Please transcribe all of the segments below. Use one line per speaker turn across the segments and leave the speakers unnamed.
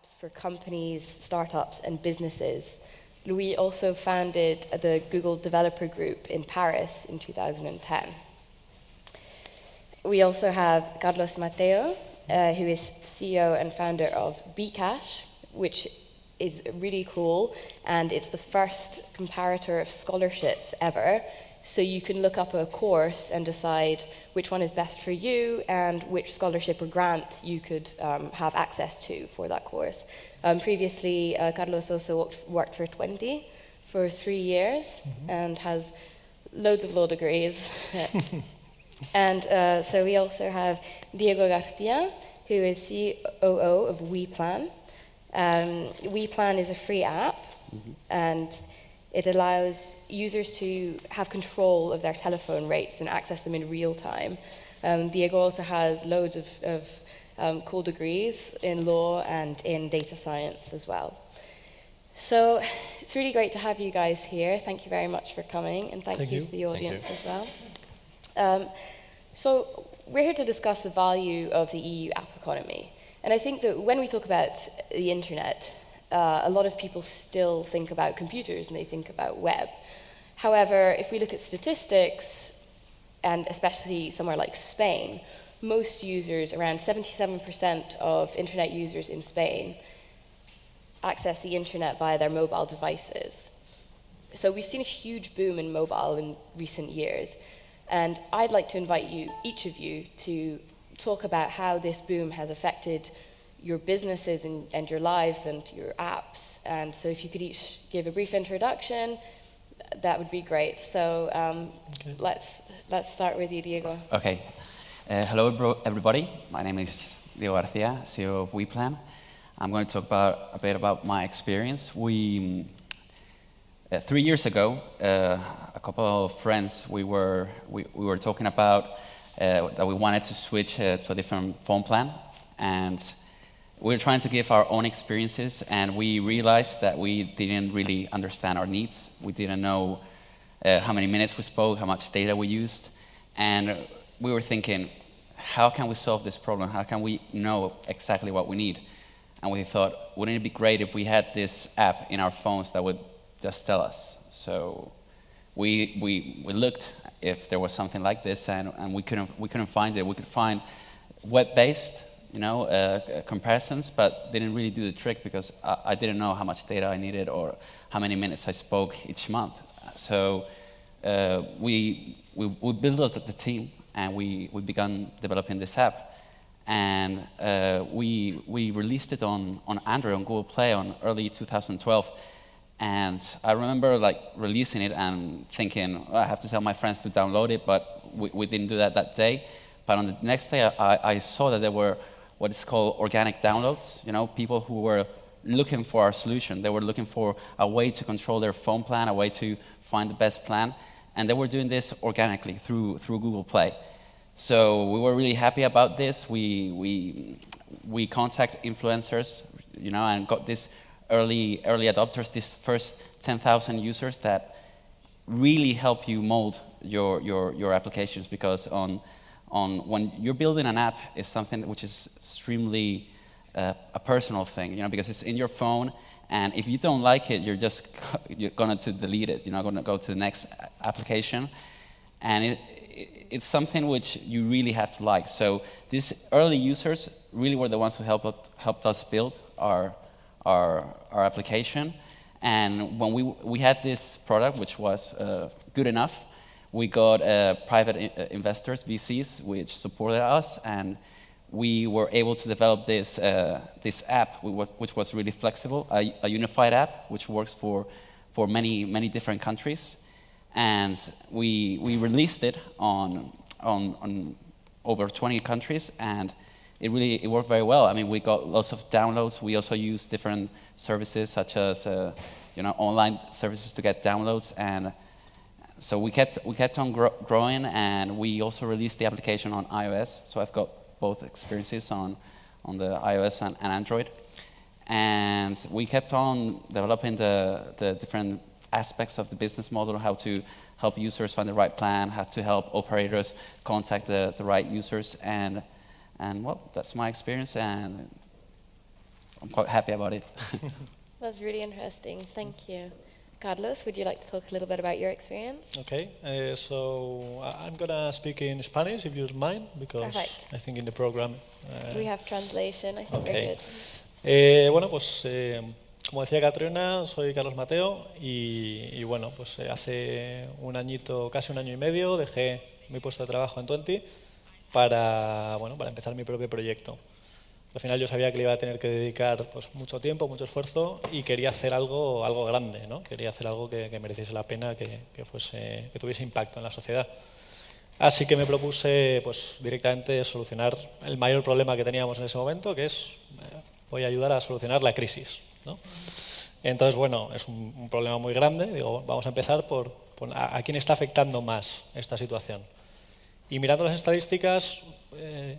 apps for companies, startups, and businesses. Louis also founded the Google Developer Group in Paris in 2010. We also have Carlos Mateo, who is CEO and founder of BeCash, which is really cool, and it's the first comparator of scholarships ever. So you can look up a course and decide which one is best for you and which scholarship or grant you could have access to for that course. Previously, Carlos also worked for 20 for 3 years and has loads of law degrees. And so we also have Diego García, who is COO of WePlan. WePlan is a free app, and it allows users to have control of their telephone rates and access them in real time. Diego also has loads of cool degrees in law and in data science as well. So it's really great to have you guys here. Thank you very much for coming, and thank you to the audience as well. So we're here to discuss the value of the EU app economy. And I think that when we talk about the internet, a lot of people still think about computers and they think about web. However, if we look at statistics, and especially somewhere like Spain, most users, around 77% of internet users in Spain, access the internet via their mobile devices. So we've seen a huge boom in mobile in recent years. And I'd like to invite you, each of you, to talk about how this boom has affected your businesses and your lives and your apps. And so if you could each give a brief introduction, that would be great. So let's start with you, Diego.
Okay. Hello, everybody. My name is Diego García, CEO of WePlan. I'm going to talk a bit about my experience. 3 years ago, a couple of friends, we were talking about that we wanted to switch to a different phone plan, and we were trying to give our own experiences, and we realized that we didn't really understand our needs. We didn't know how many minutes we spoke, how much data we used, and we were thinking, how can we solve this problem? How can we know exactly what we need? And we thought, wouldn't it be great if we had this app in our phones that would just tell us? So we looked if there was something like this, and we couldn't find it. We could find web-based, comparisons, but didn't really do the trick because I didn't know how much data I needed or how many minutes I spoke each month. So we built the team, and we began developing this app, and we released it on Android, on Google Play, on early 2012. And I remember releasing it and thinking, I have to tell my friends to download it, but we didn't do that day. But on the next day, I saw that there were what is called organic downloads. People who were looking for our solution. They were looking for a way to control their phone plan, a way to find the best plan, and they were doing this organically through Google Play. So we were really happy about this. We contacted influencers, and got this early adopters, these first 10,000 users that really help you mold your applications, because when you're building an app, it's something which is extremely a personal thing, because it's in your phone, and if you don't like it, you're going to delete it. You're not going to go to the next application, and it's something which you really have to like. So these early users really were the ones who helped us build our application. And when we had this product, which was good enough, we got private investors, VCs, which supported us, and we were able to develop this app, which was really flexible, a unified app, which works for many different countries. And we released it on over 20 countries, and it worked very well. I mean, we got lots of downloads. We also used different services, such as online services to get downloads, and so we kept on growing. And we also released the application on iOS. So I've got both experiences on the iOS and Android, and we kept on developing the different aspects of the business model, how to help users find the right plan, how to help operators contact the right users, and well, that's my experience. And I'm quite happy about it.
That's really interesting. Thank you. Carlos, would you like to talk a little bit about your experience?
Okay, so I'm going to speak in Spanish, if you don't mind, because
Perfect.
I think in the program...
We have translation. I think we're
okay.
good.
Bueno, pues como decía Catriona, soy Carlos Mateo y bueno, pues hace un añito, casi un año y medio, dejé mi puesto de trabajo en 20 para empezar mi propio proyecto. Al final yo sabía que le iba a tener que dedicar pues, mucho tiempo, mucho esfuerzo y quería hacer algo grande, ¿no? Quería hacer algo que mereciese la pena, que tuviese impacto en la sociedad. Así que me propuse pues, directamente solucionar el mayor problema que teníamos en ese momento, que es voy a ayudar a solucionar la crisis, ¿no? Entonces, bueno, es un problema muy grande. Digo, vamos a empezar por a quién está afectando más esta situación. Y mirando las estadísticas,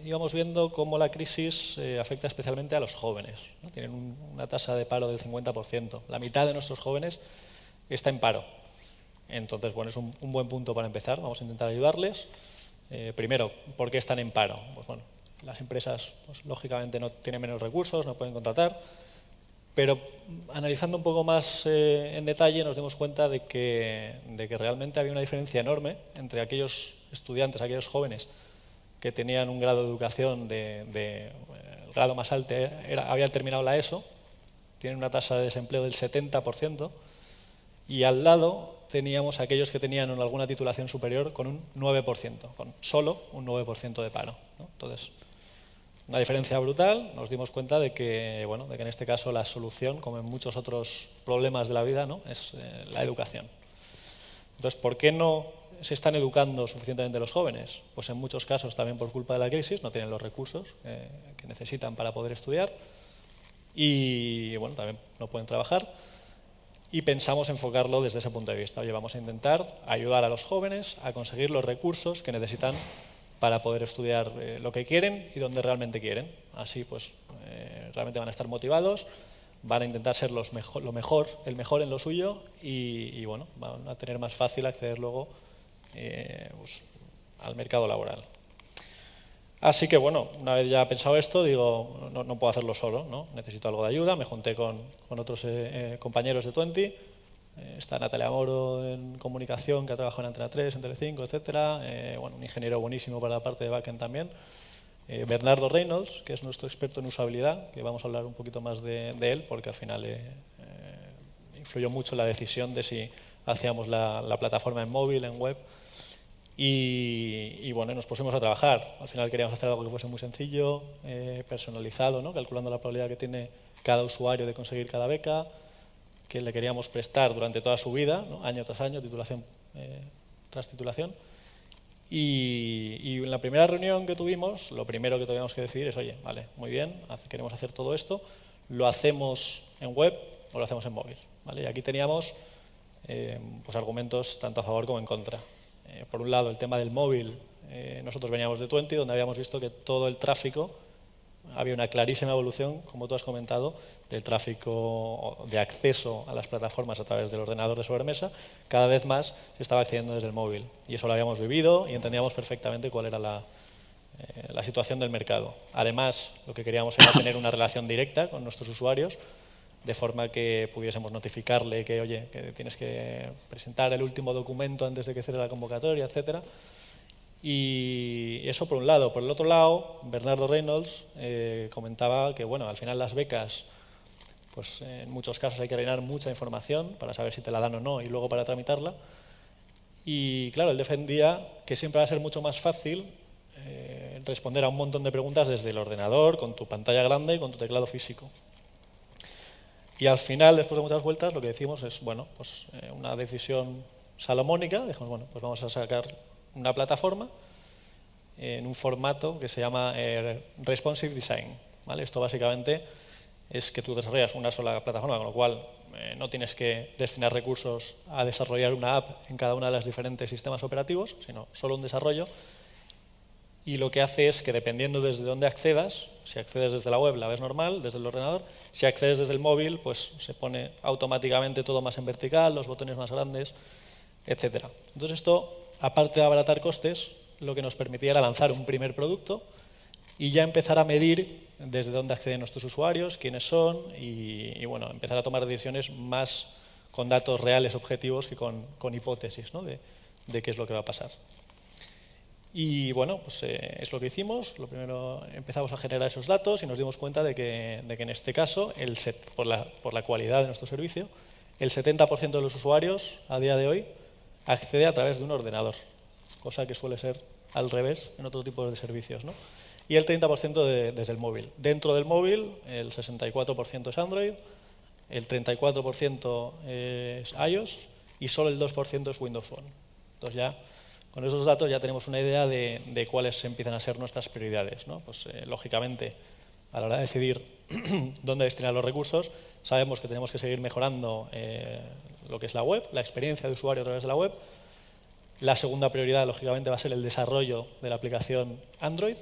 íbamos viendo cómo la crisis afecta especialmente a los jóvenes, ¿no? Tienen una tasa de paro del 50%. La mitad de nuestros jóvenes está en paro. Entonces, bueno, es un buen punto para empezar. Vamos a intentar ayudarles. Primero, ¿por qué están en paro? Pues bueno, las empresas, pues, lógicamente, no tienen menos recursos, no pueden contratar. Pero analizando un poco más en detalle nos dimos cuenta de que realmente había una diferencia enorme entre aquellos estudiantes, aquellos jóvenes que tenían un grado de educación el grado más alto habían terminado la ESO, tienen una tasa de desempleo del 70%, y al lado teníamos aquellos que tenían alguna titulación superior con un 9%, con solo un 9% de paro, ¿no? Entonces, una diferencia brutal. Nos dimos cuenta de que en este caso la solución, como en muchos otros problemas de la vida, ¿no? Es la educación. Entonces, ¿por qué no se están educando suficientemente los jóvenes? Pues en muchos casos también por culpa de la crisis, no tienen los recursos que necesitan para poder estudiar y bueno, también no pueden trabajar. Y pensamos enfocarlo desde ese punto de vista. Oye, vamos a intentar ayudar a los jóvenes a conseguir los recursos que necesitan para poder estudiar lo que quieren y donde realmente quieren. Así pues realmente van a estar motivados, van a intentar ser el mejor en lo suyo y bueno, van a tener más fácil acceder luego pues, al mercado laboral. Así que bueno, una vez ya pensado esto, digo, no puedo hacerlo solo, ¿no? Necesito algo de ayuda. Me junté con otros compañeros de 20. Está Natalia Moro en comunicación, que ha trabajado en Antena 3, en Telecinco, etcétera. Un ingeniero buenísimo para la parte de backend también. Bernardo Reynolds, que es nuestro experto en usabilidad, que vamos a hablar un poquito más de él, porque al final influyó mucho en la decisión de si hacíamos la plataforma en móvil, en web. Y bueno, nos pusimos a trabajar. Al final queríamos hacer algo que fuese muy sencillo, personalizado, ¿no? Calculando la probabilidad que tiene cada usuario de conseguir cada beca, que le queríamos prestar durante toda su vida, ¿no? Año tras año, titulación tras titulación. Y en la primera reunión que tuvimos, lo primero que teníamos que decidir es, oye, vale, muy bien, queremos hacer todo esto, ¿lo hacemos en web o lo hacemos en móvil? ¿Vale? Y aquí teníamos pues argumentos tanto a favor como en contra. Por un lado, el tema del móvil, nosotros veníamos de 20, donde habíamos visto que todo el tráfico, había una clarísima evolución, como tú has comentado, del tráfico de acceso a las plataformas a través del ordenador de sobremesa. Cada vez más se estaba accediendo desde el móvil. Y eso lo habíamos vivido y entendíamos perfectamente cuál era la situación del mercado. Además, lo que queríamos era tener una relación directa con nuestros usuarios, de forma que pudiésemos notificarle que, oye, que tienes que presentar el último documento antes de que cierre la convocatoria, etcétera. Y eso por un lado. Por el otro lado, Bernardo Reynolds comentaba que bueno, al final las becas, pues en muchos casos hay que rellenar mucha información para saber si te la dan o no y luego para tramitarla. Y claro, él defendía que siempre va a ser mucho más fácil responder a un montón de preguntas desde el ordenador, con tu pantalla grande y con tu teclado físico. Y al final, después de muchas vueltas, lo que decimos es, bueno, pues una decisión salomónica. Dijimos, bueno, pues vamos a sacar una plataforma en un formato que se llama Responsive Design, ¿vale? Esto básicamente es que tú desarrollas una sola plataforma, con lo cual no tienes que destinar recursos a desarrollar una app en cada una de los diferentes sistemas operativos, sino solo un desarrollo. Y lo que hace es que dependiendo desde dónde accedas, si accedes desde la web la ves normal, desde el ordenador, si accedes desde el móvil, pues se pone automáticamente todo más en vertical, los botones más grandes, etcétera. Entonces esto, aparte de abaratar costes, lo que nos permitía era lanzar un primer producto y ya empezar a medir desde dónde acceden nuestros usuarios, quiénes son y bueno, empezar a tomar decisiones más con datos reales, objetivos, que con hipótesis, ¿no? de qué es lo que va a pasar. Y bueno, pues es lo que hicimos. Lo primero empezamos a generar esos datos y nos dimos cuenta de que en este caso, por la cualidad de nuestro servicio, el 70% de los usuarios a día de hoy accede a través de un ordenador, cosa que suele ser al revés en otro tipo de servicios, ¿no? Y el 30% desde el móvil. Dentro del móvil, el 64% es Android, el 34% es iOS y solo el 2% es Windows Phone. Entonces ya, con esos datos ya tenemos una idea de cuáles empiezan a ser nuestras prioridades, ¿no? Pues lógicamente, a la hora de decidir dónde destinar los recursos, sabemos que tenemos que seguir mejorando lo que es la web, la experiencia de usuario a través de la web. La segunda prioridad, lógicamente, va a ser el desarrollo de la aplicación Android.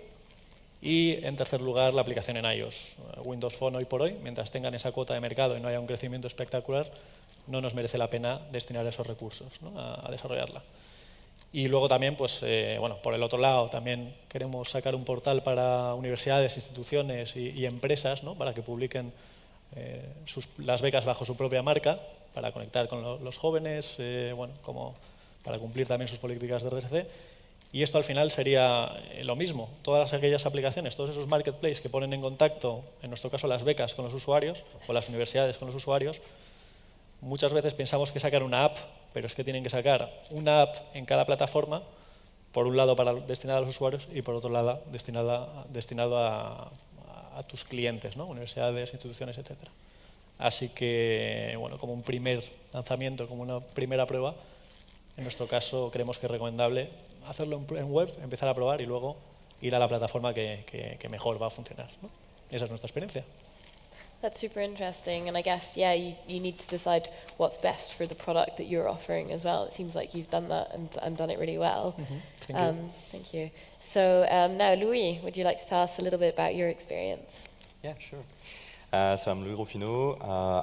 Y, en tercer lugar, la aplicación en iOS. Windows Phone hoy por hoy, mientras tengan esa cuota de mercado y no haya un crecimiento espectacular, no nos merece la pena destinar esos recursos, ¿no? a desarrollarla. Y luego también, pues, bueno, por el otro lado, también queremos sacar un portal para universidades, instituciones y empresas, ¿no? Para que publiquen las becas bajo su propia marca, para conectar con los jóvenes, bueno, como para cumplir también sus políticas de RSC. Y esto al final sería lo mismo. Todas aquellas aplicaciones, todos esos marketplaces que ponen en contacto, en nuestro caso las becas con los usuarios, o las universidades con los usuarios, muchas veces pensamos que sacar una app, pero es que tienen que sacar una app en cada plataforma, por un lado destinada a los usuarios y por otro lado destinado a tus clientes, ¿no? Universidades, instituciones, etc. Así que, bueno, como un primer lanzamiento, como una primera prueba, en nuestro caso creemos que es recomendable hacerlo en web, empezar a probar y luego ir a la plataforma que mejor va a funcionar, ¿no? Esa es nuestra experiencia.
That's super interesting, and I guess, yeah, you need to decide what's best for the product that you're offering as well. It seems like you've done that and done it really well.
Thank you.
Thank you. So now, Louis, would you like to tell us a little bit about your experience?
Yeah, sure. So I'm Louis Roffineau.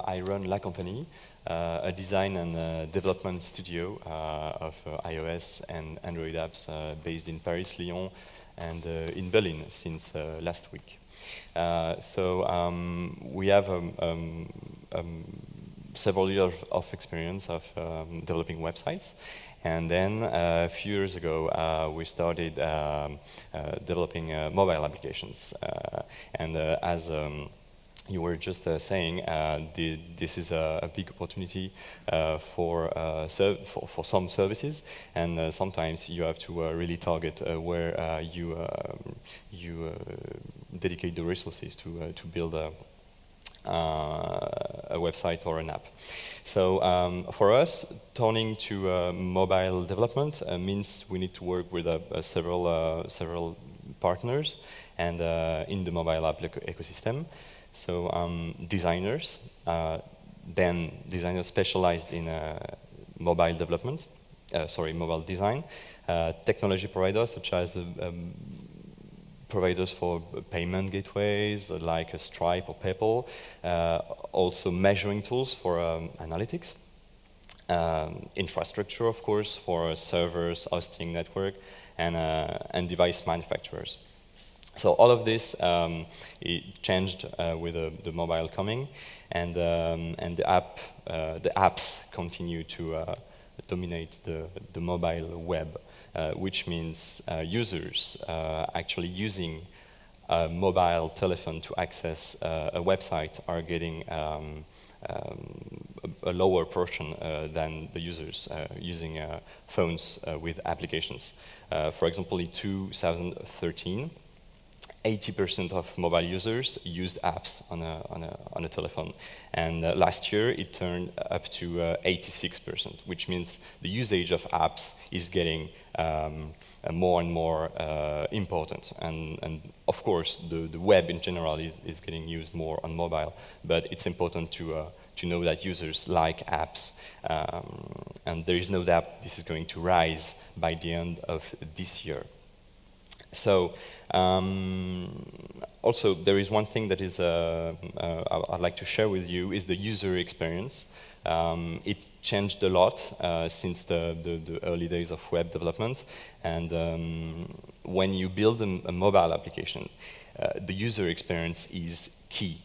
I run Lacompany, a design and development studio of iOS and Android apps based in Paris, Lyon, and in Berlin since last week. We have several years of experience of developing websites. And then a few years ago, we started developing mobile applications. As you were just saying, this is a big opportunity for some services, and sometimes you have to really target where you dedicate the resources to build a website or an app. So for us, turning to mobile development means we need to work with several partners and in the mobile app ecosystem. So designers, then designers specialized in mobile development, mobile design, technology providers such as providers for payment gateways like Stripe or PayPal, also measuring tools for analytics, infrastructure, of course, for servers, hosting network, and device manufacturers. So all of this it changed with the mobile coming, and the apps continue to dominate the mobile web, which means users actually using a mobile telephone to access a website are getting a lower portion than the users using phones with applications. For example, in 2013, 80% of mobile users used apps on a telephone, and last year it turned up to 86%, which means the usage of apps is getting more and more important. And of course, the web in general is getting used more on mobile, but it's important to know that users like apps, and there is no doubt this is going to rise by the end of this year. So also there is one thing that is I'd like to share with you is the user experience. It changed a lot since the early days of web development, and when you build a mobile application, the user experience is key,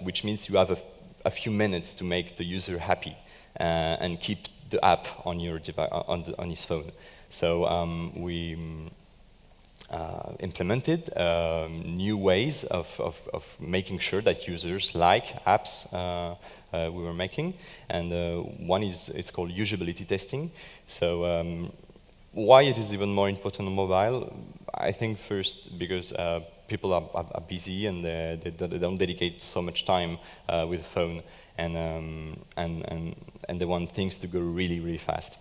which means you have a few minutes to make the user happy and keep the app on your on his phone. So we implemented new ways of making sure that users like apps we were making, and one is it's called usability testing. So why it is even more important on mobile? I think first because people are busy and they don't dedicate so much time with the phone, and they want things to go really fast.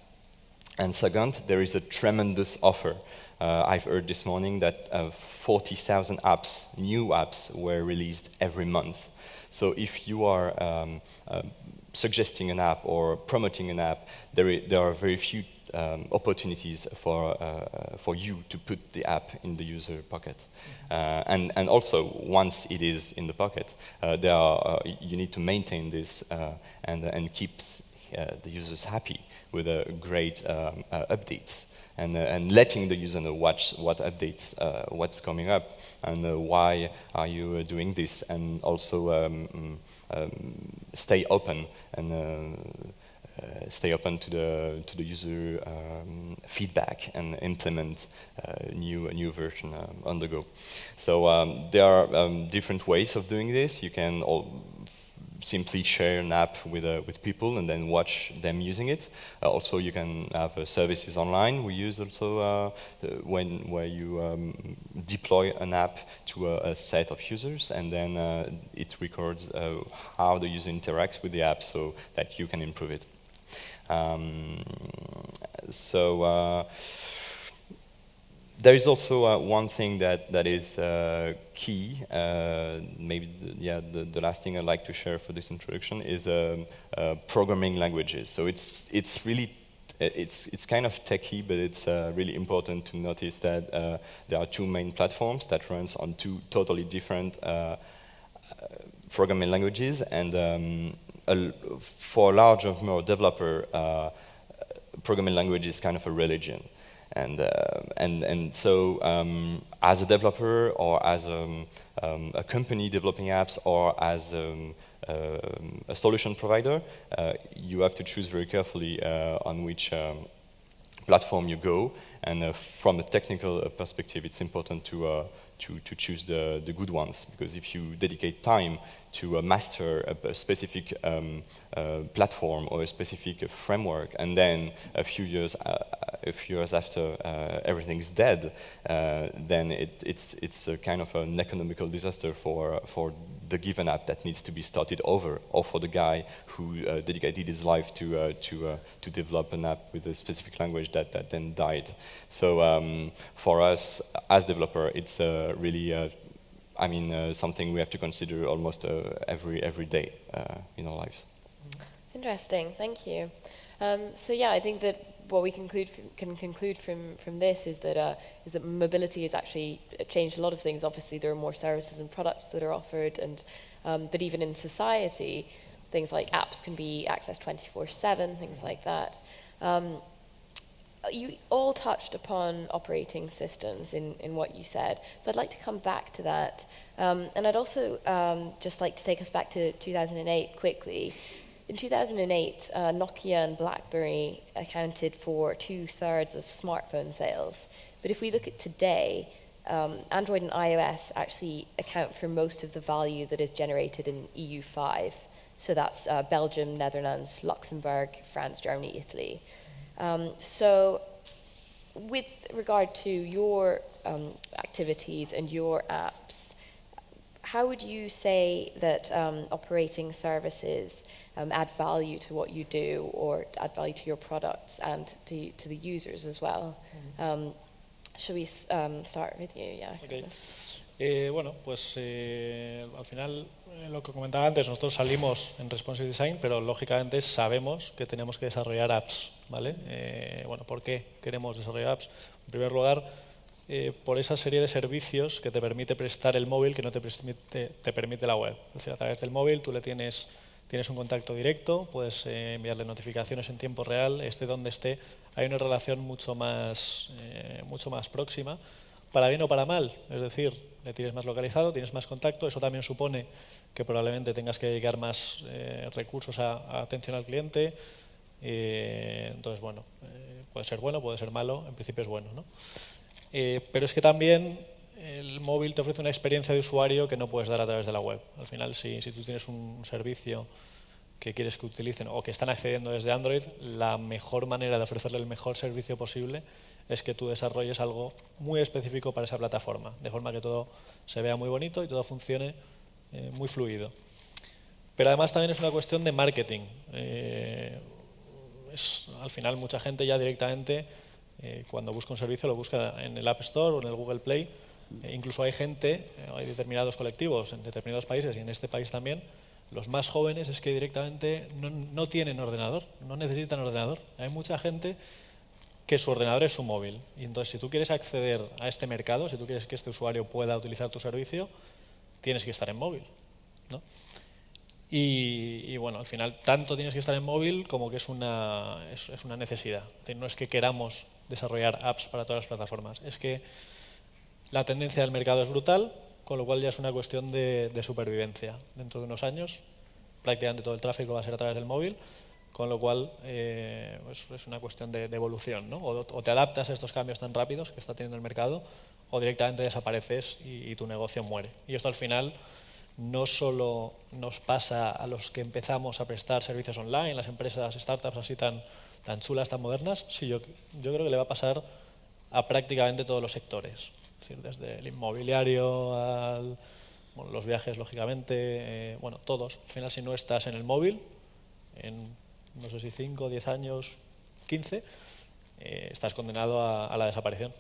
And second, there is a tremendous offer. I've heard this morning that 40,000 apps, new apps, were released every month. So if you are suggesting an app or promoting an app, there are very few opportunities for you to put the app in the user pocket. And also, once it is in the pocket, you need to maintain this and keep the users happy with great updates. And letting the user know what updates, what's coming up, and why are you doing this, and also stay open and stay open to the user feedback and implement new version on the go. So there are different ways of doing this. You can simply share an app with people and then watch them using it. Also, you can have services online. We use also where you deploy an app to a set of users, and then it records how the user interacts with the app so that you can improve it. There is also one thing that is key. Maybe the last thing I'd like to share for this introduction is programming languages. So it's really kind of techy, but it's really important to notice that there are two main platforms that runs on two totally different programming languages, and for a larger, more developer, programming language is kind of a religion. And so as a developer or as a company developing apps or as a solution provider, you have to choose very carefully on which platform you go. And from a technical perspective, it's important to choose the good ones, because if you dedicate time to master a specific platform or a specific framework, and then a few years after everything's dead, then it's a kind of an economical disaster for the given app that needs to be started over, or for the guy who dedicated his life to develop an app with a specific language that then died. So for us as developer, it's really something we have to consider almost every day in our lives.
Interesting, thank you. So yeah, I think that what we can conclude from this is that mobility has actually changed a lot of things. Obviously, there are more services and products that are offered, and but even in society, things like apps can be accessed 24/7, things like that. You all touched upon operating systems in what you said, so I'd like to come back to that. And I'd also just like to take us back to 2008 quickly. In 2008, Nokia and BlackBerry accounted for 2/3 of smartphone sales. But if we look at today, Android and iOS actually account for most of the value that is generated in EU5. So that's Belgium, Netherlands, Luxembourg, France, Germany, Italy. So with regard to your activities and your apps, how would you say that operating services add value to what you do, or add value to your products and to the users as well? Should we start with you? Yeah.
Okay. Bueno, pues al final, lo que comentaba antes, nosotros salimos en Responsive Design, pero lógicamente sabemos que tenemos que desarrollar apps, ¿vale? Bueno, ¿por qué queremos desarrollar apps? En primer lugar, por esa serie de servicios que te permite prestar el móvil que no te permite la web. Es decir, a través del móvil tú tienes un contacto directo, puedes enviarle notificaciones en tiempo real, esté donde esté. Hay una relación mucho más próxima, para bien o para mal. Es decir, le tienes más localizado, tienes más contacto, eso también supone que probablemente tengas que dedicar más recursos a atención al cliente. Entonces, bueno, puede ser malo, en principio es bueno, ¿no? Pero es que también el móvil te ofrece una experiencia de usuario que no puedes dar a través de la web. Al final, si tú tienes un servicio que quieres que utilicen o que están accediendo desde Android, la mejor manera de ofrecerle el mejor servicio posible es que tú desarrolles algo muy específico para esa plataforma, de forma que todo se vea muy bonito y todo funcione muy fluido. Pero además también es una cuestión de marketing. Al final mucha gente ya directamente cuando busca un servicio lo busca en el App Store o en el Google Play. Incluso hay gente, hay determinados colectivos en determinados países y en este país también, los más jóvenes es que directamente no tienen ordenador, no necesitan ordenador. Hay mucha gente que su ordenador es su móvil. Y entonces si tú quieres acceder a este mercado, si tú quieres que este usuario pueda utilizar tu servicio, tienes que estar en móvil, ¿no? Y bueno, al final tanto tienes que estar en móvil como que es una necesidad. Es decir, no es que queramos desarrollar apps para todas las plataformas, es que la tendencia del mercado es brutal, con lo cual ya es una cuestión de supervivencia. Dentro de unos años prácticamente todo el tráfico va a ser a través del móvil, con lo cual es una cuestión de evolución, ¿no? O te adaptas a estos cambios tan rápidos que está teniendo el mercado, o directamente desapareces y tu negocio muere. Y esto al final no solo nos pasa a los que empezamos a prestar servicios online, las empresas, startups así tan chulas, tan modernas, sí, yo creo que le va a pasar a prácticamente todos los sectores. Es decir, desde el inmobiliario a los viajes, lógicamente, bueno, todos. Al final, si no estás en el móvil, en no sé si 5, 10 años, 15, estás condenado a la desaparición.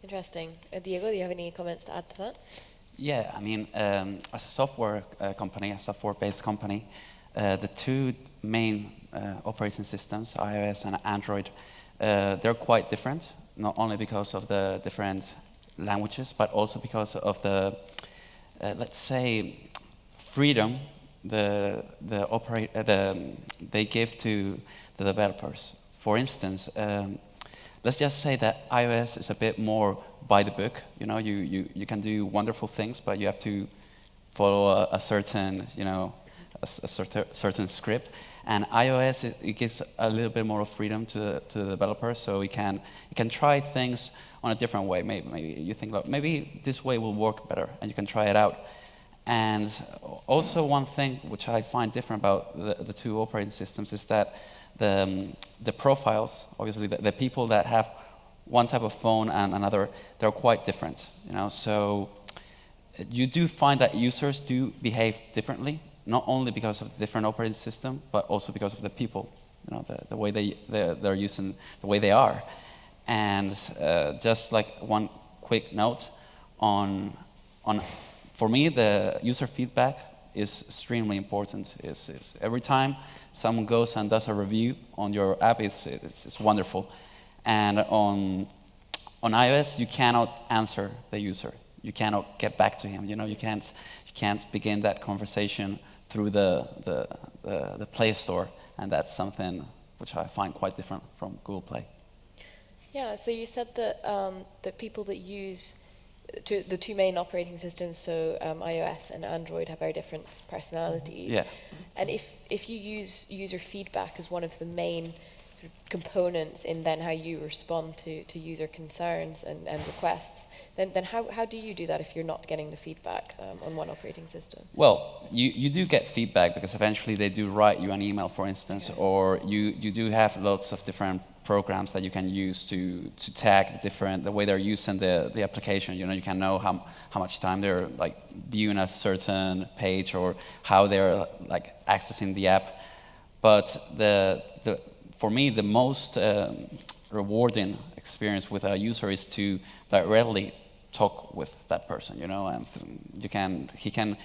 Interesting. Diego, do you have any comments to add to that?
Yeah, I mean, as a software company, a software-based company, the two main operating systems, iOS and Android, they're quite different, not only because of the different languages, but also because of the, let's say, freedom they give to the developers. For instance, let's just say that iOS is a bit more by the book. You know, you can do wonderful things, but you have to follow a certain, you know, a certain script. And iOS, it gives a little bit more freedom to the developer, so you can try things on a different way. Maybe you think, like, maybe this way will work better, and you can try it out. And also one thing which I find different about the two operating systems is that the profiles, obviously the people that have one type of phone and another, they're quite different. You know, so you do find that users do behave differently, not only because of the different operating system, but also because of the people, you know, the way they're using, the way they are. And just like one quick note on for me, the user feedback is extremely important. It's every time someone goes and does a review on your app, it's wonderful. And on iOS, you cannot answer the user. You cannot get back to him. You know, you can't begin that conversation through the Play Store, and that's something which I find quite different from Google Play.
Yeah, so you said that the people that use the two main operating systems, so iOS and Android, have very different personalities.
Yeah.
And if you use user feedback as one of the main sort of components in then how you respond to user concerns and requests, then how do you do that if you're not getting the feedback on one operating system?
Well, you do get feedback because eventually they do write you an email, for instance, or you do have lots of different programs that you can use to tag the way they're using the application. You know, you can know how much time they're like viewing a certain page or how they're like accessing the app. But for me, the most rewarding experience with a user is to directly talk with that person. You know, and he can.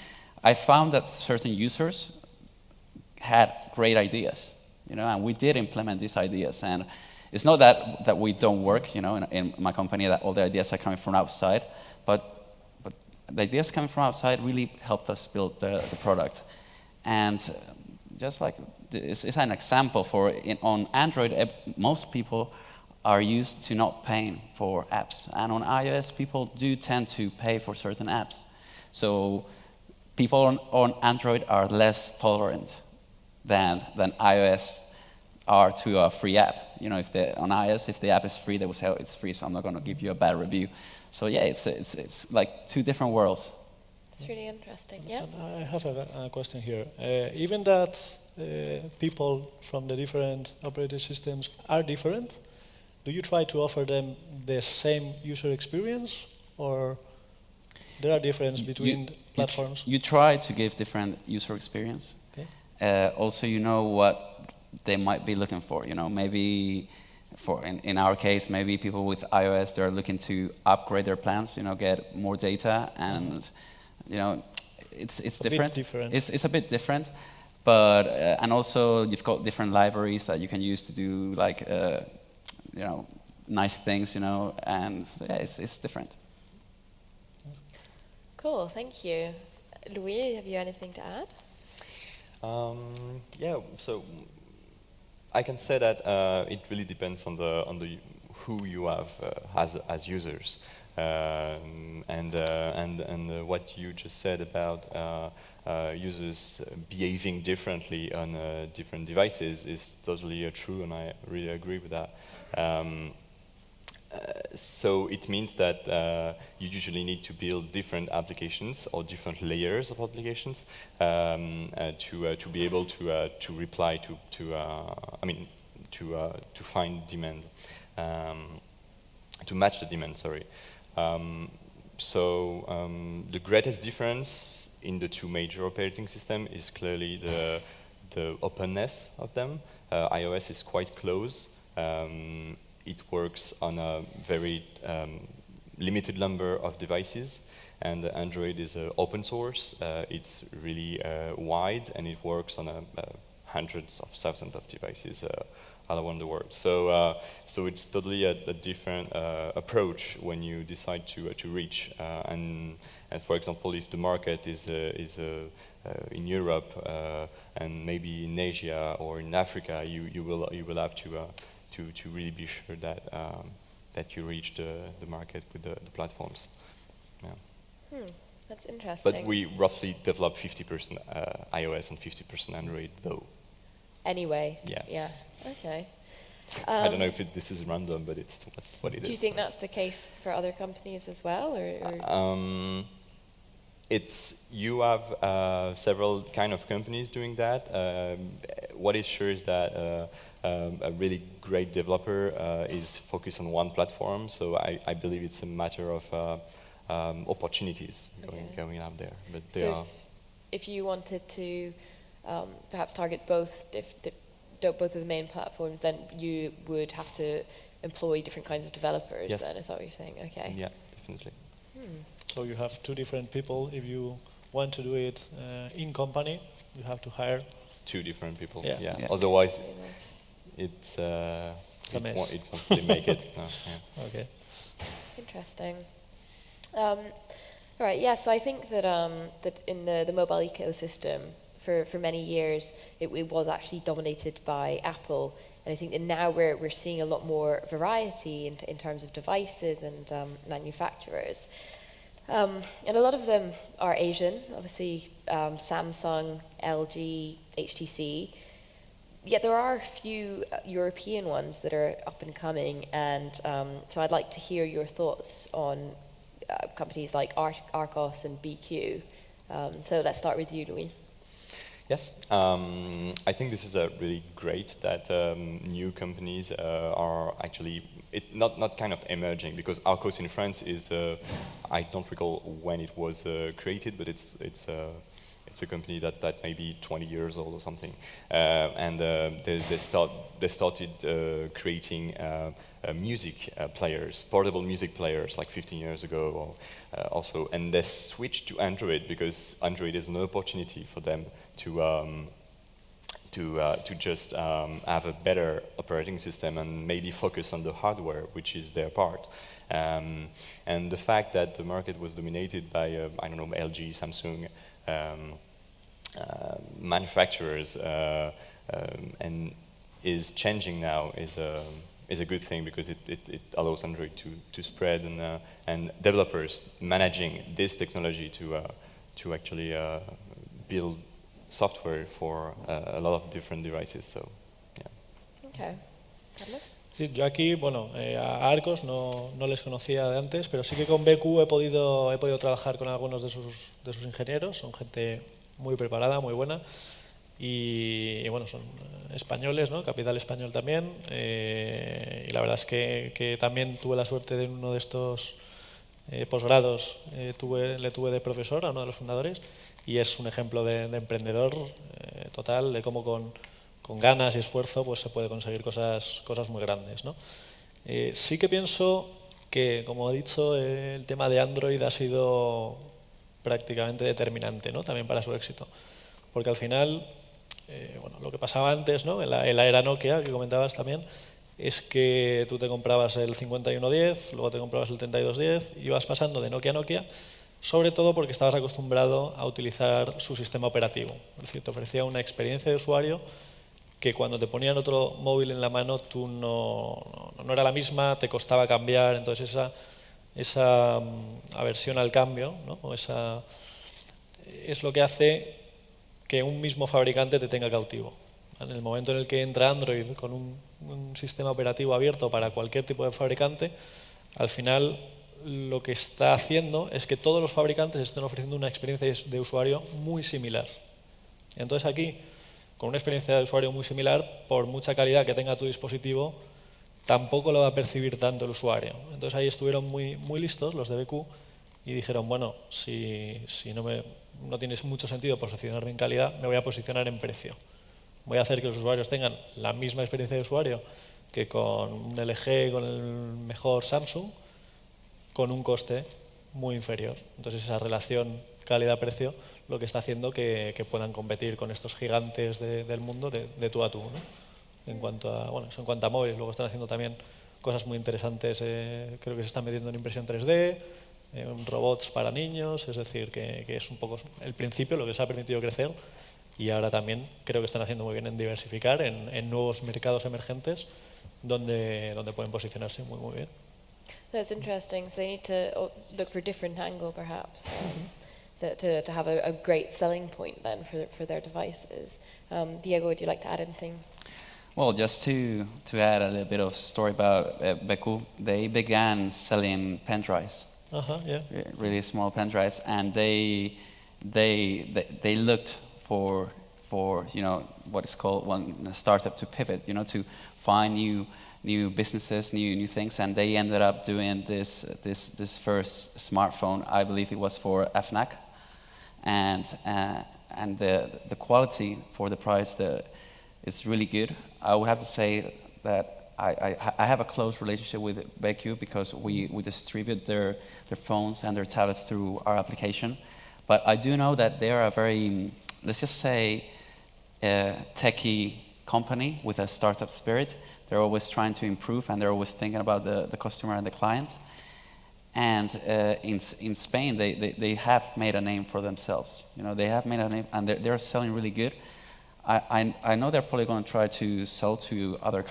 I found that certain users had great ideas. You know, and we did implement these ideas, and it's not that we don't work, you know, in my company, that all the ideas are coming from outside, but the ideas coming from outside really helped us build the product. And just like, it's an example on Android, most people are used to not paying for apps. And on iOS, people do tend to pay for certain apps. So people on Android are less tolerant than iOS are to a free app. If on iOS, if the app is free, they will say, oh, it's free, so I'm not going to give you a bad review. So yeah, it's like two different worlds.
It's really interesting. Yeah.
I have a question here. Even that people from the different operating systems are different, do you try to offer them the same user experience, or there are differences between platforms?
You try to give different user experience. Okay. Also, you know what they might be looking for. Maybe in our case, maybe people with iOS, they're looking to upgrade their plans. Get more data, and it's different. It's a bit different, but and also you've got different libraries that you can use to do like nice things. And yeah, it's different.
Cool, thank you. Louis, have you anything to add?
Yeah, so I can say that it really depends on the who you have as users, and what you just said about users behaving differently on different devices is totally true, and I really agree with that. So it means that you usually need to build different applications or different layers of applications to be able to reply to find demand, to match the demand. Sorry. The greatest difference in the two major operating systems is clearly the openness of them. iOS is quite close. It works on a very limited number of devices, and Android is open source. It's really wide, and it works on hundreds of thousands of devices all around the world. So it's totally a different approach when you decide to reach. And for example, if the market is in Europe and maybe in Asia or in Africa, you will have to really be sure that you reach the market with the platforms. Yeah.
That's interesting.
But we roughly develop 50% iOS and 50% Android, though.
Anyway.
Yeah.
Yeah. Okay.
I don't know if this is random, but it's what it is.
Do you think that's the case for other companies as well, or?
You have several kind of companies doing that. What is sure is that a really great developer is focused on one platform. So I believe it's a matter of opportunities going out there. But they are.
If you wanted to perhaps target both of the main platforms, then you would have to employ different kinds of developers.
Yes.
Then is that what you're saying? Okay.
Yeah, definitely.
So you have two different people. If you want to do it in company, you have to hire
two different people.
Yeah.
Yeah. Otherwise, it won't really make it. No, yeah.
Okay.
Interesting. Right. Yeah. So I think that that in the mobile ecosystem for many years it was actually dominated by Apple, and I think that now we're seeing a lot more variety in terms of devices and manufacturers. And a lot of them are Asian, obviously Samsung, LG, HTC. Yet there are a few European ones that are up and coming, and so I'd like to hear your thoughts on companies like Arcos and BQ. So let's start with you, Louis.
Yes, I think this is really great that new companies are actually not kind of emerging, because Arcos in France is I don't recall when it was created, but it's a company that may be 20 years old or something, and they started creating music players, portable music players, like 15 years ago, or also, and they switched to Android because Android is an opportunity for them to just have a better operating system and maybe focus on the hardware, which is their part. And the fact that the market was dominated by I don't know, LG, Samsung manufacturers, and is changing now is a good thing because it allows Android to spread and developers managing this technology to actually build software for a lot of different devices. So, yeah.
Okay. Carlos?
Sí, yo aquí, bueno, a Arcos no les conocía de antes, pero sí que con BQ he podido trabajar con algunos de sus ingenieros, son gente muy preparada, muy buena, y bueno, son españoles, ¿no? Capital español también, y la verdad es que también tuve la suerte de uno de estos posgrados, le tuve de profesor a uno de los fundadores, y es un ejemplo de emprendedor total, de cómo con ganas y esfuerzo pues se puede conseguir cosas muy grandes, ¿no? Sí que pienso que, como he dicho, el tema de Android ha sido prácticamente determinante, ¿no? También para su éxito, porque al final, bueno, lo que pasaba antes, ¿no? en la era Nokia, que comentabas también, es que tú te comprabas el 5110, luego te comprabas el 3210, y ibas pasando de Nokia a Nokia, sobre todo porque estabas acostumbrado a utilizar su sistema operativo. Es decir, te ofrecía una experiencia de usuario que cuando te ponían otro móvil en la mano tú no era la misma, te costaba cambiar, entonces esa aversión al cambio, ¿no? O esa, es lo que hace que un mismo fabricante te tenga cautivo. En el momento en el que entra Android con un sistema operativo abierto para cualquier tipo de fabricante, al final lo que está haciendo es que todos los fabricantes estén ofreciendo una experiencia de usuario muy similar. Entonces aquí, con una experiencia de usuario muy similar, por mucha calidad que tenga tu dispositivo, tampoco lo va a percibir tanto el usuario. Entonces ahí estuvieron muy listos los de BQ y dijeron, bueno, si no tiene mucho sentido posicionarme en calidad, me voy a posicionar en precio. Voy a hacer que los usuarios tengan la misma experiencia de usuario que con un LG, con el mejor Samsung, con un coste muy inferior. Entonces esa relación calidad-precio lo que está haciendo que puedan competir con estos gigantes del mundo de tú a tú, ¿no? En cuanto a móviles, luego están haciendo también cosas muy interesantes, creo que se están metiendo en impresión 3D, robots para niños, es decir, que es un poco el principio, lo que les ha permitido crecer, y ahora también creo que están haciendo muy bien en diversificar en nuevos mercados emergentes donde pueden posicionarse muy bien.
That's interesting. So they need to look for a different angle, perhaps, to have a great selling point then for their devices. Diego, would you like to add anything?
Well, just to add a little bit of story about Beku, they began selling pen drives,
Yeah.
really small pen drives, and they looked for what is called a startup to pivot, to find new businesses, new things, and they ended up doing this first smartphone. I believe it was for FNAC, and the quality for the price it's really good. I would have to say that I have a close relationship with BeQ because we distribute their phones and their tablets through our application. But I do know that they are a very, let's just say, techie company with a startup spirit. They're always trying to improve, and they're always thinking about the customer and the client. And in Spain, they have made a name for themselves. They have made a name, and they're selling really good. I know they're probably going to try to sell to other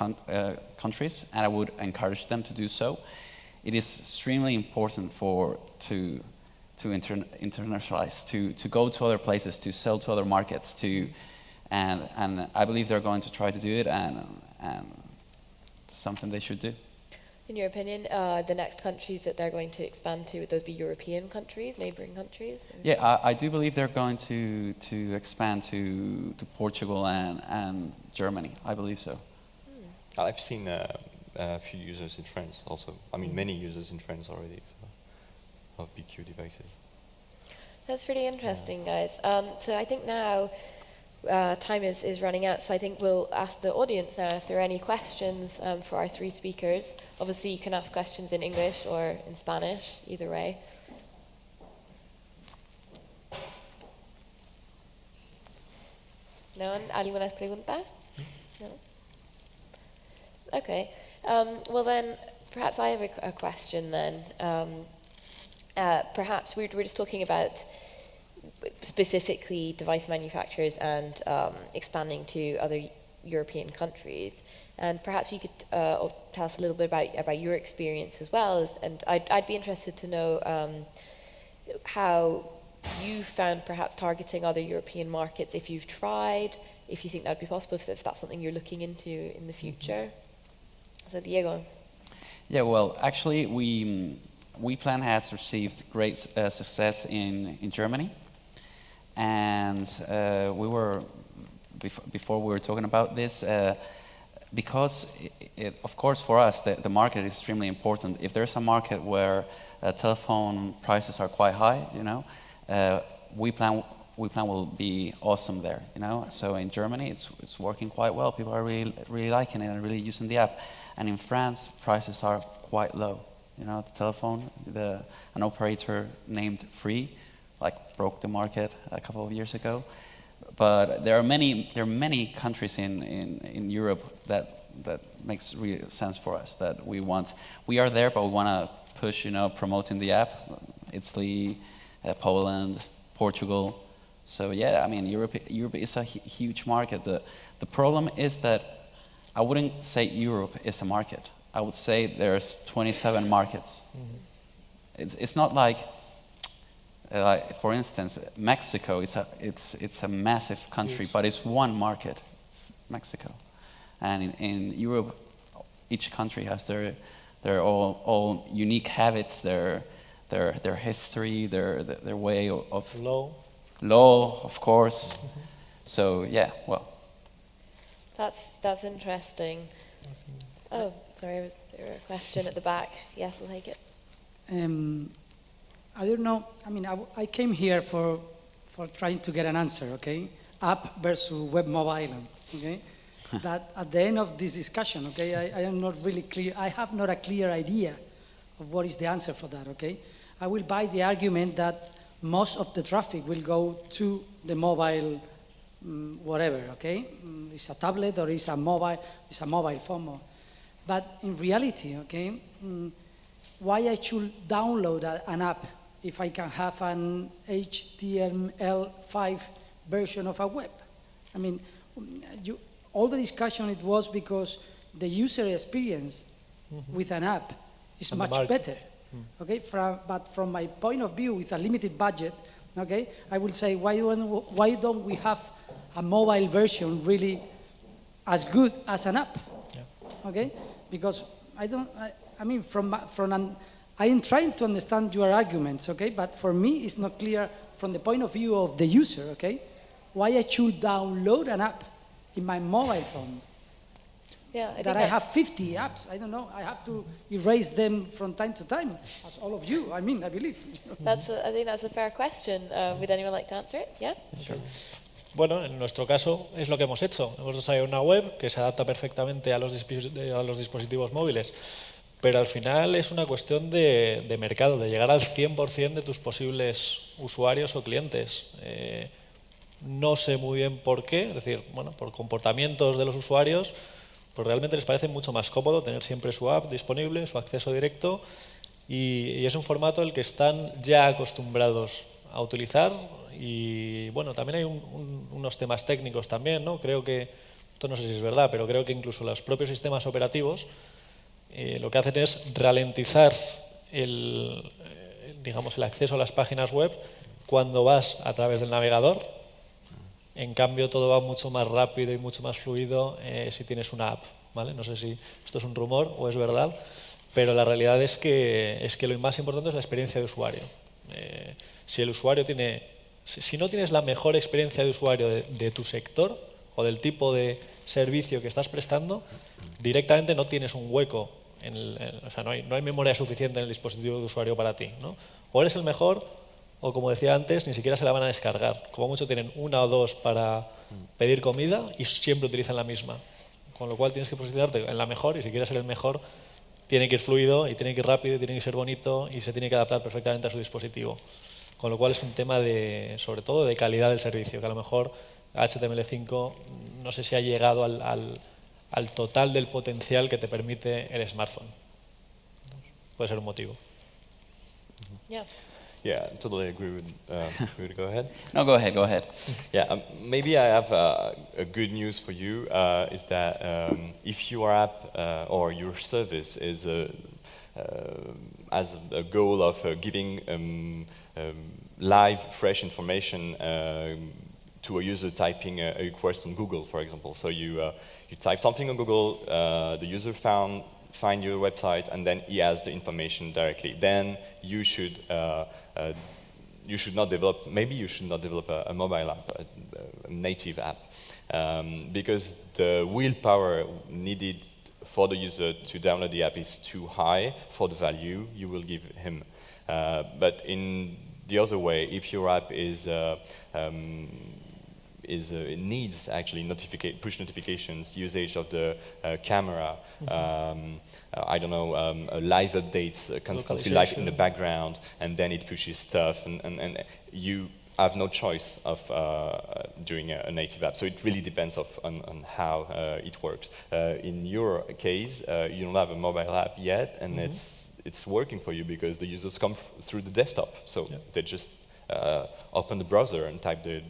countries, and I would encourage them to do so. It is extremely important to internationalize, to go to other places, to sell to other markets, and I believe they're going to try to do it, and something they should do.
In your opinion, the next countries that they're going to expand to, would those be European countries, neighboring countries? Or?
Yeah, I do believe they're going to expand to Portugal and Germany. I believe so.
I've seen a few users in France also. I mean, many users in France already of BQ devices.
That's really interesting, guys. So I think now time is running out, so I think we'll ask the audience now if there are any questions for our three speakers. Obviously, you can ask questions in English or in Spanish, either way. No one? ¿Algunas preguntas? No? Okay. Well then, perhaps I have a question then. Perhaps we're just talking about specifically device manufacturers and expanding to other European countries. And perhaps you could tell us a little bit about your experience as well. And I'd be interested to know how you found perhaps targeting other European markets, if you've tried, if you think that would be possible, if that's something you're looking into in the future. So Diego.
Yeah, well, actually, WePlan has received great success in Germany, and before we were talking about this, because of course for us the market is extremely important. If there's a market where telephone prices are quite high, WePlan will be awesome there, So in Germany, it's working quite well. People are really liking it and really using the app. And in France, prices are quite low. The telephone, an operator named Free, broke the market a couple of years ago. But there are many countries in Europe that makes real sense for us. That we are there, but we want to push, promoting the app. Italy, Poland, Portugal. So yeah, I mean, Europe is a huge market. The problem is that I wouldn't say Europe is a market. I would say there's 27 markets. Mm-hmm. It's not like, for instance, Mexico it's a massive country, but it's one market. It's Mexico, and in Europe, each country has their all unique habits, their history, their way of law, of course. Mm-hmm. So yeah, well.
That's interesting. Oh, sorry, was there a question at the back? Yes, we'll take it.
I don't know. I mean, I came here for trying to get an answer. Okay, app versus web mobile. Okay, that at the end of this discussion, okay, I am not really clear. I have not a clear idea of what is the answer for that. Okay, I will buy the argument that most of the traffic will go to the mobile. Whatever, okay? It's a tablet or it's a mobile phone. But in reality, okay, why I should download an app if I can have an HTML5 version of a web? I mean, all the discussion it was because the user experience with an app is much better, okay? But from my point of view, with a limited budget, okay, I will say, why don't we have a mobile version really as good as an app? Yeah. Okay, because I am trying to understand your arguments, okay, but for me it's not clear from the point of view of the user, okay, why I should download an app in my mobile phone.
Yeah,
I have 50 apps. I don't know. I have to erase them from time to time, as all of you. I believe.
I think that's a fair question. Would anyone like to answer it? Yeah.
Sure. Bueno, en nuestro caso es lo que hemos hecho. Hemos desarrollado una web que se adapta perfectamente a los dispositivos móviles, pero al final es una cuestión de mercado, de llegar al 100% de tus posibles usuarios o clientes. No sé muy bien por qué, es decir, bueno, por comportamientos de los usuarios, pues realmente les parece mucho más cómodo tener siempre su app disponible, su acceso directo, y es un formato al que están ya acostumbrados a utilizar. Y bueno, también hay unos temas técnicos también, ¿no? Creo que, esto no sé si es verdad, pero creo que incluso los propios sistemas operativos lo que hacen es ralentizar el acceso a las páginas web cuando vas a través del navegador. En cambio, todo va mucho más rápido y mucho más fluido si tienes una app, ¿vale? No sé si esto es un rumor o es verdad, pero la realidad es que lo más importante es la experiencia de usuario. Si el usuario si no tienes la mejor experiencia de usuario de tu sector o del tipo de servicio que estás prestando, directamente no tienes un hueco, o sea, no hay memoria suficiente en el dispositivo de usuario para ti, ¿no? O eres el mejor, o como decía antes, ni siquiera se la van a descargar. Como mucho tienen una o dos para pedir comida y siempre utilizan la misma. Con lo cual tienes que posicionarte en la mejor, y si quieres ser el mejor, tiene que ir fluido y tiene que ir rápido y tiene que ser bonito y se tiene que adaptar perfectamente a su dispositivo. Con lo cual es un tema sobre todo de calidad del servicio, que a lo mejor HTML5 no sé si ha llegado al total del potencial que te permite el smartphone. Puede ser un motivo.
Yeah.
Yeah, totally agree with. Go ahead.
No, go ahead, go ahead.
Yeah, maybe I have a good news for you. Is that if your app or your service is has a goal of giving live, fresh information to a user typing a request on Google, for example. So you type something on Google, the user find your website, and then he has the information directly. Then you should not develop. Maybe you should not develop a mobile app, a native app, because the willpower needed for the user to download the app is too high for the value you will give him. But in the other way, if your app it needs actually push notifications, usage of the camera, I don't know, live updates constantly live in the background, and then it pushes stuff, and you have no choice of doing a native app. So it really depends on how it works. In your case, you don't have a mobile app yet, and it's working for you because the users come through the desktop. So they just open the browser and type the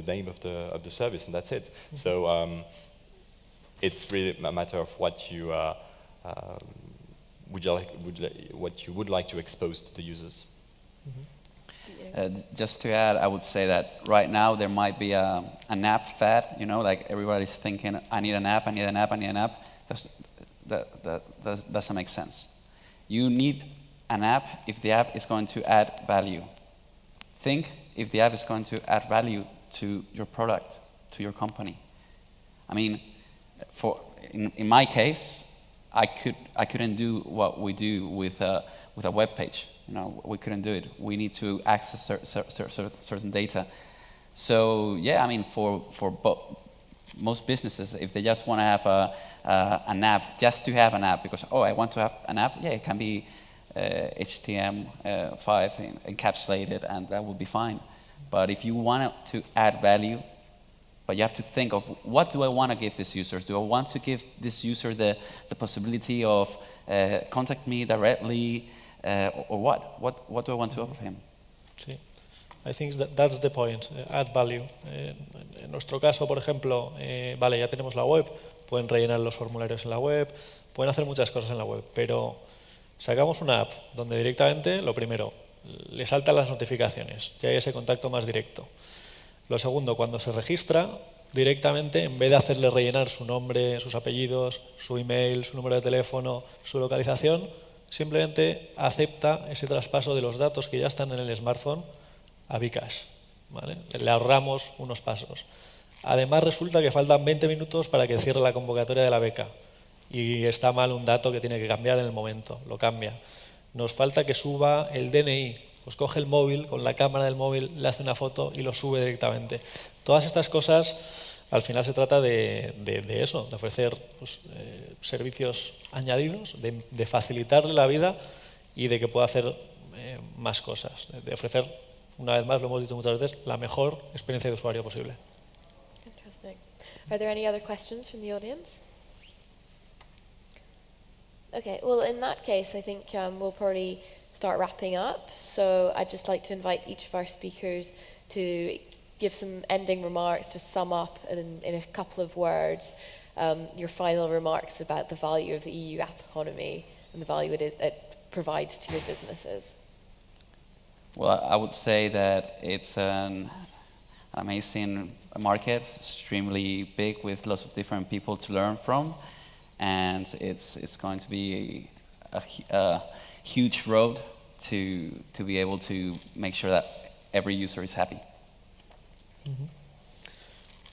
name of the service, and that's it. So it's really a matter of what you what you would like to expose to the users.
Just to add, I would say that right now there might be an app fad, you know, like everybody's thinking, I need an app, I need an app, I need an app. That doesn't make sense. You need an app if the app is going to add value. Think if the app is going to add value to your product, to your company. I mean, in my case, I couldn't do what we do with a web page. You know, we couldn't do it. We need to access certain data. So yeah, I mean, for most businesses, if they just want to have an app, just to have an app, because I want to have an app, yeah, it can be HTML5 encapsulated, and that will be fine. But if you want to add value, but you have to think of, what do I want to give these users? Do I want to give this user the possibility of contact me directly, or what? What do I want to offer him?
Sí. I think that's the point, add value. En nuestro caso, por ejemplo, vale, ya tenemos la web, pueden rellenar los formularios en la web, pueden hacer muchas cosas en la web, pero sacamos una app donde directamente, lo primero, le saltan las notificaciones, ya hay ese contacto más directo. Lo segundo, cuando se registra, directamente, en vez de hacerle rellenar su nombre, sus apellidos, su email, su número de teléfono, su localización, simplemente acepta ese traspaso de los datos que ya están en el smartphone a BeCash, ¿vale? Le ahorramos unos pasos. Además, resulta que faltan 20 minutos para que cierre la convocatoria de la beca y está mal un dato que tiene que cambiar en el momento, lo cambia. Nos falta que suba el DNI, pues coge el móvil, con la cámara del móvil le hace una foto y lo sube directamente. Todas estas cosas, al final se trata de eso, de ofrecer pues, servicios añadidos, de facilitarle la vida y de que pueda hacer más cosas, de ofrecer, una vez más, lo hemos dicho muchas veces, la mejor experiencia de usuario posible.
Interesting. Are there any other questions from the audience? Okay, well, in that case, I think we'll probably start wrapping up. So I'd just like to invite each of our speakers to give some ending remarks, to sum up in a couple of words your final remarks about the value of the EU app economy and the value it provides to your businesses.
Well, I would say that it's an amazing market, extremely big, with lots of different people to learn from, and it's going to be a huge road to be able to make sure that every user is happy.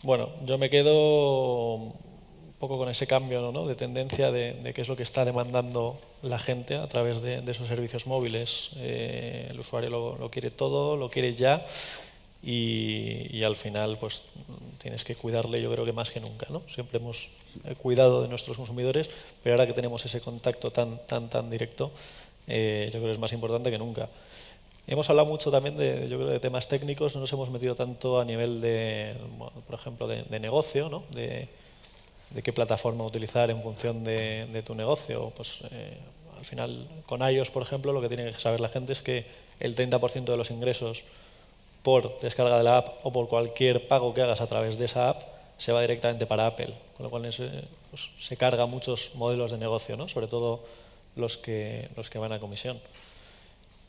Bueno, yo me quedo un poco con ese cambio, ¿no?, de tendencia de qué es lo que está demandando la gente a través de esos servicios móviles. El usuario lo quiere todo, lo quiere ya, y al final pues tienes que cuidarle, yo creo que más que nunca, ¿no? Siempre hemos cuidado de nuestros consumidores, pero ahora que tenemos ese contacto tan directo, yo creo que es más importante que nunca. Hemos hablado mucho también yo creo, de temas técnicos, no nos hemos metido tanto a nivel de, bueno, por ejemplo, de negocio, ¿no?, de qué plataforma utilizar en función de tu negocio. Pues Al final, con iOS, por ejemplo, lo que tiene que saber la gente es que el 30% de los ingresos por descarga de la app o por cualquier pago que hagas a través de esa app se va directamente para Apple, con lo cual pues, se carga muchos modelos de negocio, ¿no? Sobre todo los que van a comisión.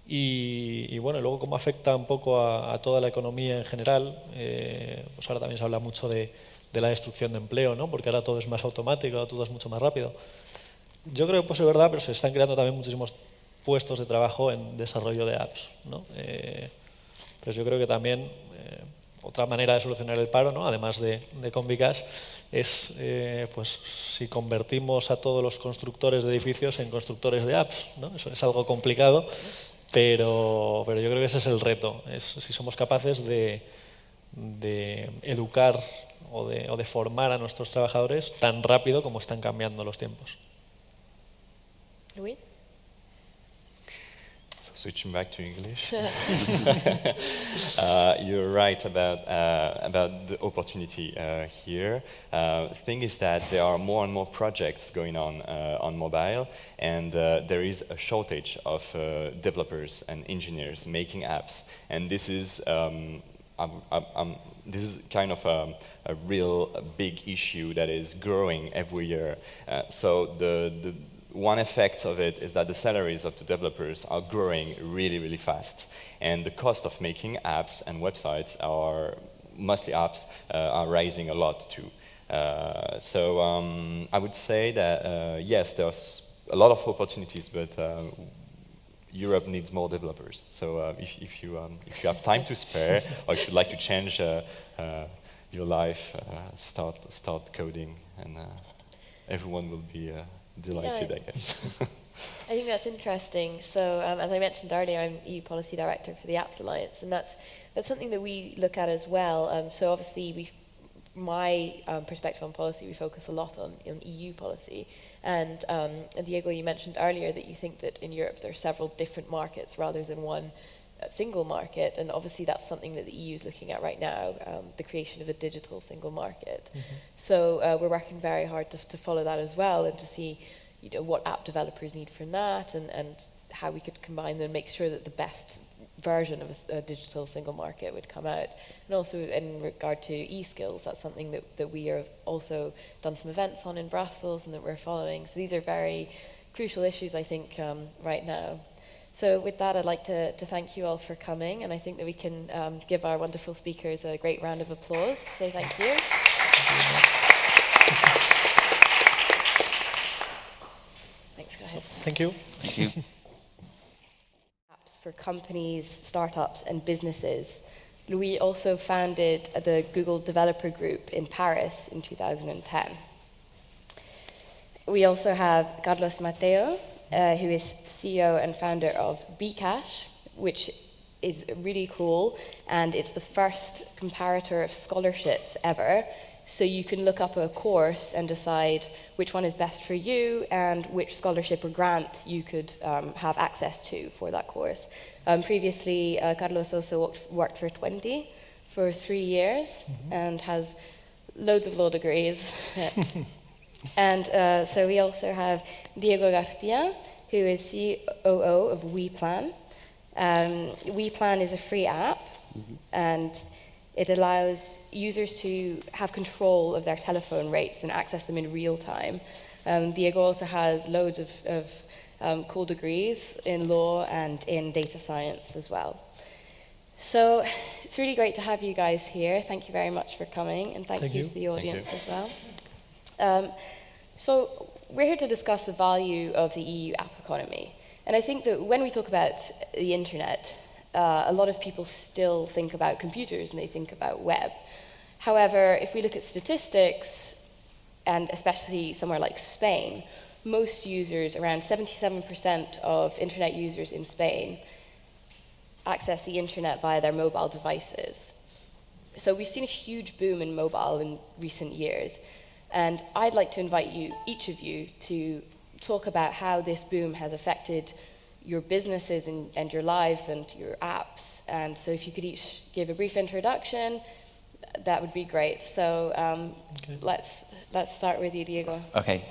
Y bueno, luego cómo afecta un poco a toda la economía en general, pues ahora también se habla mucho de la destrucción de empleo, ¿no? Porque ahora todo es más automático, todo es mucho más rápido. Yo creo que pues es verdad, pero se están creando también muchísimos puestos de trabajo en desarrollo de apps, ¿no? Entonces yo creo que también otra manera de solucionar el paro, ¿no? Además con BeCash, es pues si convertimos a todos los constructores de edificios en constructores de apps, ¿no? Eso es algo complicado, pero yo creo que ese es el reto, es si somos capaces de educar o de formar a nuestros trabajadores tan rápido como están cambiando los tiempos.
Louis?
So switching back to English, you're right about the opportunity here. The thing is that there are more and more projects going on mobile, and there is a shortage of developers and engineers making apps, and this is kind of a real big issue that is growing every year. So the one effect of it is that the salaries of the developers are growing really, really fast. And the cost of making apps and websites, mostly apps, are rising a lot too. So I would say that, yes, there's a lot of opportunities, but Europe needs more developers. So if you have time to spare, or if you'd like to change your life, start coding, and everyone will be delighted, I guess.
I think that's interesting. So as I mentioned earlier, I'm EU Policy Director for the Apps Alliance, and that's something that we look at as well. So obviously, my perspective on policy, we focus a lot on EU policy. And Diego, you mentioned earlier that you think that in Europe there are several different markets rather than one single market, and obviously that's something that the EU is looking at right now, the creation of a digital single market. Mm-hmm. So we're working very hard to follow that as well, and to see what app developers need from that, and how we could combine them and make sure that the best version of a digital single market would come out. And also in regard to e-skills, that's something that we have also done some events on in Brussels and that we're following. So these are very crucial issues, I think, right now. So with that, I'd like to thank you all for coming, and I think that we can give our wonderful speakers a great round of applause. Say thank you. Thanks, guys.
Thank you.
Thank you.
Apps for companies, startups, and businesses. Louis also founded the Google Developer Group in Paris in 2010. We also have Carlos Mateo, who is CEO and founder of BeCash, which is really cool, and it's the first comparator of scholarships ever. So you can look up a course and decide which one is best for you and which scholarship or grant you could have access to for that course. Previously, Carlos also worked for 20 for 3 years, and has loads of law degrees. And so we also have Diego García, who is COO of WePlan. WePlan is a free app, and it allows users to have control of their telephone rates and access them in real time. Diego also has loads of cool degrees in law and in data science as well. So it's really great to have you guys here. Thank you very much for coming, and thank you to the audience as well. So we're here to discuss the value of the EU app economy. And I think that when we talk about the internet, a lot of people still think about computers and they think about web. However, if we look at statistics, and especially somewhere like Spain, most users, around 77% of internet users in Spain, access the internet via their mobile devices. So we've seen a huge boom in mobile in recent years. And I'd like to invite each of you, to talk about how this boom has affected your businesses and your lives and your apps. And so if you could each give a brief introduction, that would be great. So let's start with you, Diego.
Okay.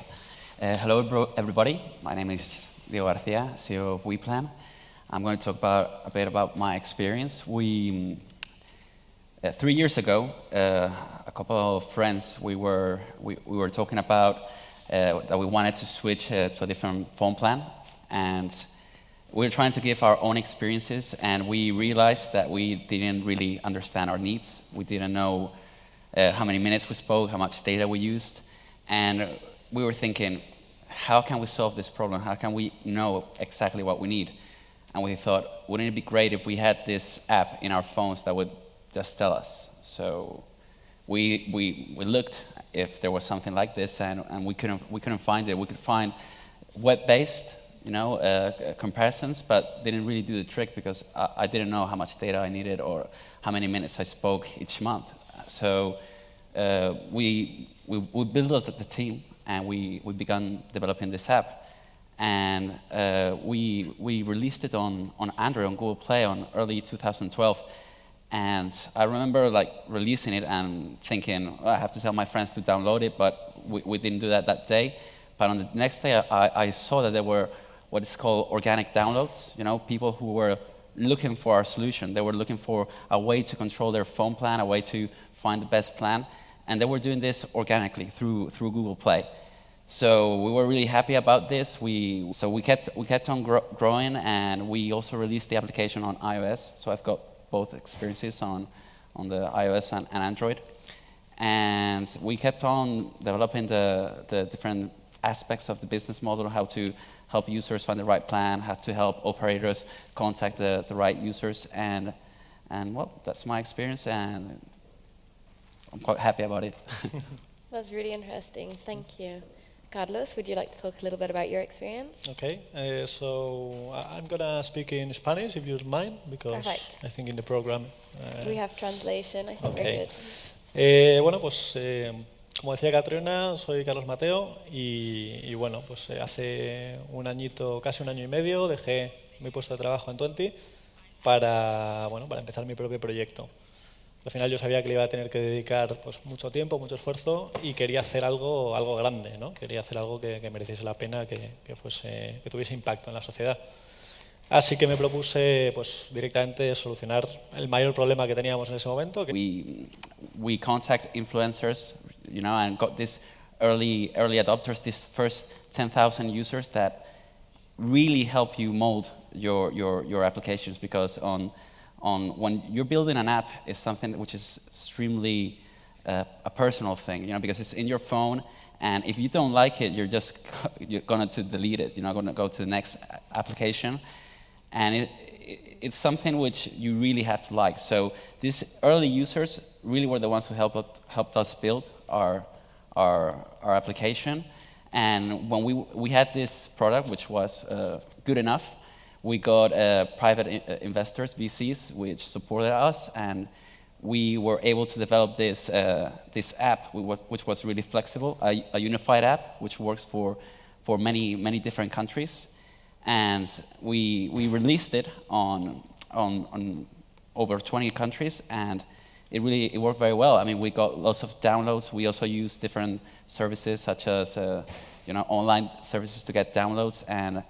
Hello, everybody. My name is Diego García, CEO of WePlan. I'm going to talk a bit about my experience. 3 years ago, a couple of friends, we were talking about that we wanted to switch to a different phone plan, and we were trying to give our own experiences, and we realized that we didn't really understand our needs. We didn't know how many minutes we spoke, how much data we used, and we were thinking, how can we solve this problem? How can we know exactly what we need? And we thought, wouldn't it be great if we had this app in our phones that would just tell us? So we looked if there was something like this, and we couldn't find it. We could find web-based, comparisons, but didn't really do the trick because I didn't know how much data I needed or how many minutes I spoke each month. So we built up the team, and we began developing this app, and we released it on Android, on Google Play, on early 2012. And I remember releasing it and thinking, I have to tell my friends to download it, but we didn't do that day. But on the next day, I saw that there were what is called organic downloads. People who were looking for our solution. They were looking for a way to control their phone plan, a way to find the best plan. And they were doing this organically through Google Play. So we were really happy about this. We kept on growing, and we also released the application on iOS. So I've got both experiences on the iOS and Android. And we kept on developing the different aspects of the business model, how to help users find the right plan, how to help operators contact the right users. And well, that's my experience, and I'm quite happy about it.
That's really interesting. Thank you. Carlos, would you like to talk a little bit about your experience?
Okay, so I'm gonna speak in Spanish if you don't mind, because
Perfect.
I think in the program...
We have translation, I think
Okay.
we're good.
Bueno, pues como decía Catriona, soy Carlos Mateo y bueno, pues hace un añito, casi un año y medio, dejé mi puesto de trabajo en Twenty para empezar mi propio proyecto. Al final yo sabía que le iba a tener que dedicar pues, mucho tiempo, mucho esfuerzo y quería hacer algo grande, ¿no? Quería hacer algo que mereciese la pena, que tuviese impacto en la sociedad. Así que me propuse pues, directamente solucionar el mayor problema que teníamos en ese momento.
We contact influencers, and got these early adopters, these first 10,000 users that really help you mold your applications, because when you're building an app, it's something which is extremely a personal thing, because it's in your phone, and if you don't like it, you're going to delete it. You're not going to go to the next application, and it's something which you really have to like. So these early users really were the ones who helped us build our application, and when we had this product, which was good enough, we got private investors, VCs, which supported us, and we were able to develop this app, which was really flexible, a unified app, which works for many different countries. And we released it on over 20 countries, and it worked very well. I mean, we got lots of downloads. We also used different services, such as online services to get downloads, and